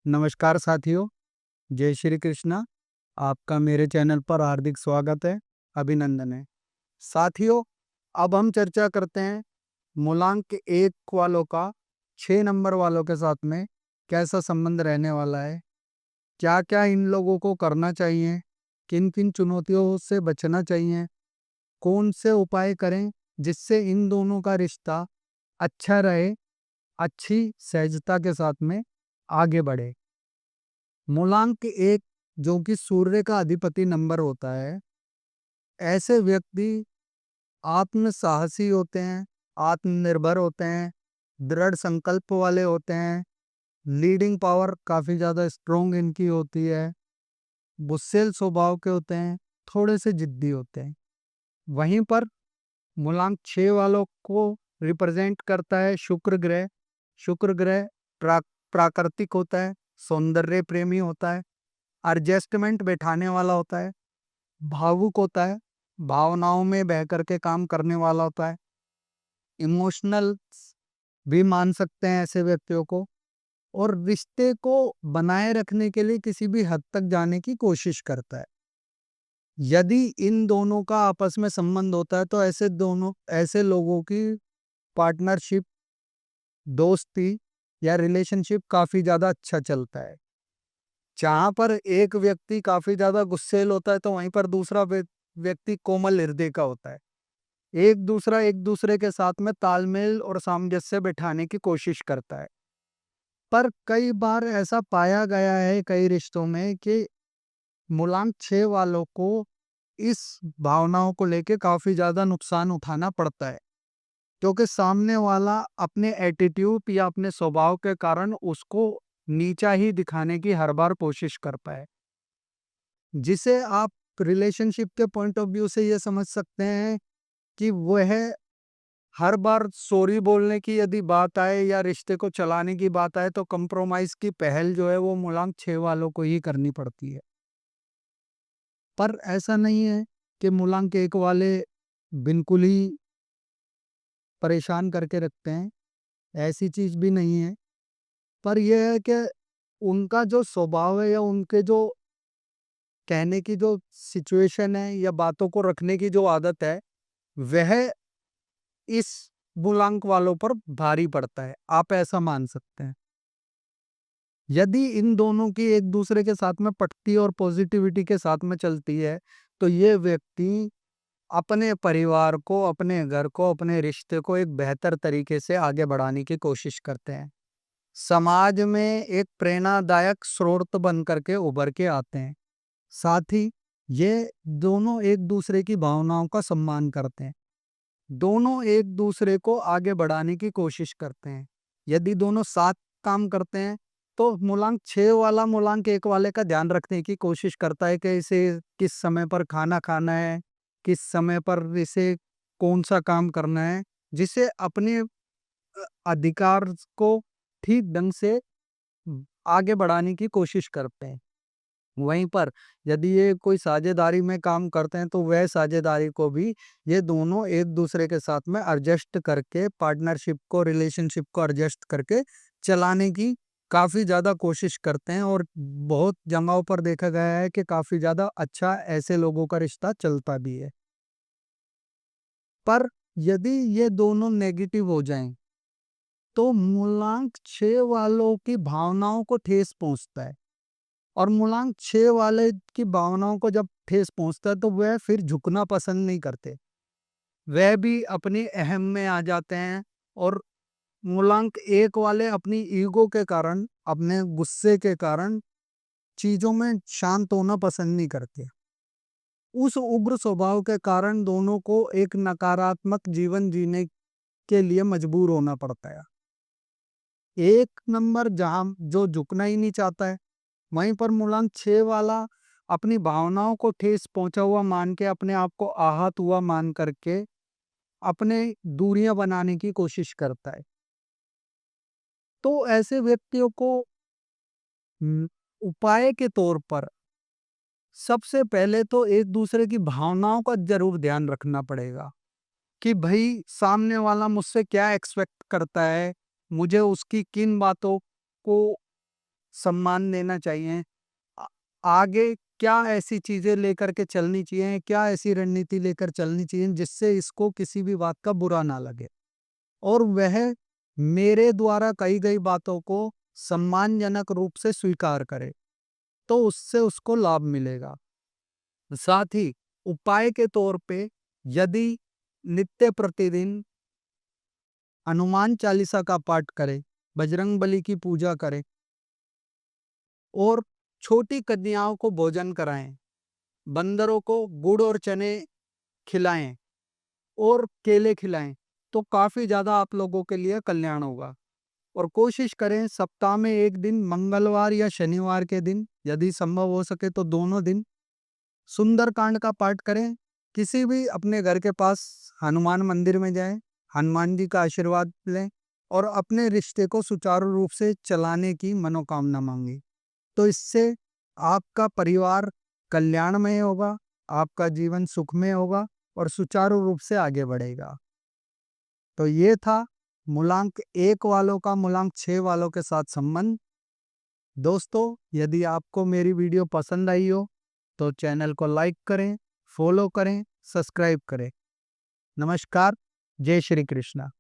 नमस्कार साथियों, जय श्री कृष्णा। आपका मेरे चैनल पर हार्दिक स्वागत है, अभिनंदन है। साथियों, अब हम चर्चा करते हैं मूलांक 1 वालों का 6 नंबर वालों के साथ में कैसा संबंध रहने वाला है, क्या-क्या इन लोगों को करना चाहिए, किन-किन चुनौतियों से बचना चाहिए, कौन से उपाय करें जिससे इन दोनों का रिश्ता अच्छा रहे, अच्छी सहजता के साथ में आगे बढ़े। मूलांक 1 जो कि सूर्य का अधिपति नंबर होता है, ऐसे व्यक्ति आत्म साहसी होते हैं, आत्मनिर्भर होते हैं, दृढ़ संकल्प वाले होते हैं, लीडिंग पावर काफ़ी ज़्यादा स्ट्रोंग इनकी होती है, गुस्सैल स्वभाव के होते हैं, थोड़े से जिद्दी होते हैं। वहीं पर मूलांक 6 वालों को रिप्रेजेंट करता है शुक्र ग्रह। शुक्र ग्रह प्राकृतिक होता है, सौंदर्य प्रेमी होता है, एडजस्टमेंट बैठाने वाला होता है, भावुक होता है, भावनाओं में बह कर के काम करने वाला होता है, इमोशनल भी मान सकते हैं ऐसे व्यक्तियों को, और रिश्ते को बनाए रखने के लिए किसी भी हद तक जाने की कोशिश करता है। यदि इन दोनों का आपस में संबंध होता है तो ऐसे लोगों की पार्टनरशिप, दोस्ती या रिलेशनशिप काफ़ी ज़्यादा अच्छा चलता है। जहाँ पर एक व्यक्ति काफ़ी ज़्यादा गुस्सैल होता है तो वहीं पर दूसरा व्यक्ति कोमल हृदय का होता है। एक दूसरे के साथ में तालमेल और सामंजस्य बिठाने की कोशिश करता है। पर कई बार ऐसा पाया गया है कई रिश्तों में कि मूलांक 6 वालों को इस भावनाओं को लेके काफ़ी ज़्यादा नुकसान उठाना पड़ता है। क्योंकि सामने वाला अपने एटीट्यूड या अपने स्वभाव के कारण उसको नीचा ही दिखाने की हर बार कोशिश करता है। जिसे आप रिलेशनशिप के पॉइंट ऑफ व्यू से ये समझ सकते हैं कि वह हर बार सॉरी बोलने की यदि बात आए या रिश्ते को चलाने की बात आए तो कंप्रोमाइज़ की पहल जो है वो मूलांक 6 वालों को ही करनी पड़ती है। पर ऐसा नहीं है कि मूलांक 1 वाले बिल्कुल ही परेशान करके रखते हैं, ऐसी चीज़ भी नहीं है। पर यह है कि उनका जो स्वभाव है या उनके जो कहने की जो सिचुएशन है या बातों को रखने की जो आदत है, वह इस मूलांक वालों पर भारी पड़ता है। आप ऐसा मान सकते हैं। यदि इन दोनों की एक दूसरे के साथ में पटती और पॉजिटिविटी के साथ में चलती है, तो ये व्यक्ति अपने परिवार को, अपने घर को, अपने रिश्ते को एक बेहतर तरीके से आगे बढ़ाने की कोशिश करते हैं। समाज में एक प्रेरणादायक स्रोत बन करके उभर के आते हैं। साथ ही ये दोनों एक दूसरे की भावनाओं का सम्मान करते हैं। दोनों एक दूसरे को आगे बढ़ाने की कोशिश करते हैं। यदि दोनों साथ काम करते हैं तो मूलांक 6 वाला मूलांक 1 वाले का ध्यान रखने की कोशिश करता है कि इसे किस समय पर खाना खाना है, किस समय पर इसे कौन-सा काम करना है, जिसे अपने अधिकार को ठीक ढंग से आगे बढ़ाने की कोशिश करते हैं। वहीं पर यदि ये कोई साझेदारी में काम करते हैं तो वह साझेदारी को भी ये दोनों एक दूसरे के साथ में एडजस्ट करके पार्टनरशिप को, रिलेशनशिप को एडजस्ट करके चलाने की काफ़ी ज़्यादा कोशिश करते हैं, और बहुत जगहों पर देखा गया है कि काफ़ी ज़्यादा अच्छा ऐसे लोगों का रिश्ता चलता भी है। पर यदि ये दोनों नेगेटिव हो जाएं तो मूलांक 6 वालों की भावनाओं को ठेस पहुंचता है, और मूलांक 6 वाले की भावनाओं को जब ठेस पहुंचता है तो वह फिर झुकना पसंद नहीं करते। वह भी अपनी अहम में आ जाते हैं, और मूलांक 1 वाले अपनी ईगो के कारण, अपने गुस्से के कारण चीज़ों में शांत होना पसंद नहीं करते। उस उग्र स्वभाव के कारण दोनों को एक नकारात्मक जीवन जीने के लिए मजबूर होना पड़ता है। एक नंबर जहाँ जो झुकना ही नहीं चाहता है, वहीं पर मूलांक 6 वाला अपनी भावनाओं को ठेस पहुंचा हुआ मान के, अपने आप को आहत हुआ मान करके अपने दूरियां बनाने की कोशिश करता है। तो ऐसे व्यक्तियों को उपाय के तौर पर सबसे पहले तो एक दूसरे की भावनाओं का जरूर ध्यान रखना पड़ेगा कि भाई सामने वाला मुझसे क्या एक्सपेक्ट करता है, मुझे उसकी किन बातों को सम्मान देना चाहिए। आगे क्या ऐसी चीजें लेकर के चलनी चाहिए, क्या ऐसी रणनीति लेकर चलनी चाहिए जिससे इसको किसी भी बात का बुरा ना लगे और वह मेरे द्वारा कही गई बातों को सम्मानजनक रूप से स्वीकार करे, तो उससे उसको लाभ मिलेगा। साथ ही उपाय के तौर पे यदि नित्य प्रतिदिन हनुमान चालीसा का पाठ करे, बजरंग बली की पूजा करे और छोटी कन्याओं को भोजन कराएं, बंदरों को गुड़ और चने खिलाएं और केले खिलाएं, तो काफी ज्यादा आप लोगों के लिए कल्याण होगा। और कोशिश करें सप्ताह में एक दिन मंगलवार या शनिवार के दिन, यदि संभव हो सके तो दोनों दिन सुंदरकांड का पाठ करें। किसी भी अपने घर के पास हनुमान मंदिर में जाएं, हनुमान जी का आशीर्वाद लें और अपने रिश्ते को सुचारू रूप से चलाने की मनोकामना मांगे। तो इससे आपका परिवार कल्याणमय होगा, आपका जीवन सुखमय होगा और सुचारू रूप से आगे बढ़ेगा। तो ये था मूलांक 1 वालों का मूलांक 6 वालों के साथ संबंध। दोस्तों, यदि आपको मेरी वीडियो पसंद आई हो तो चैनल को लाइक करें, फॉलो करें, सब्सक्राइब करें। नमस्कार, जय श्री कृष्णा।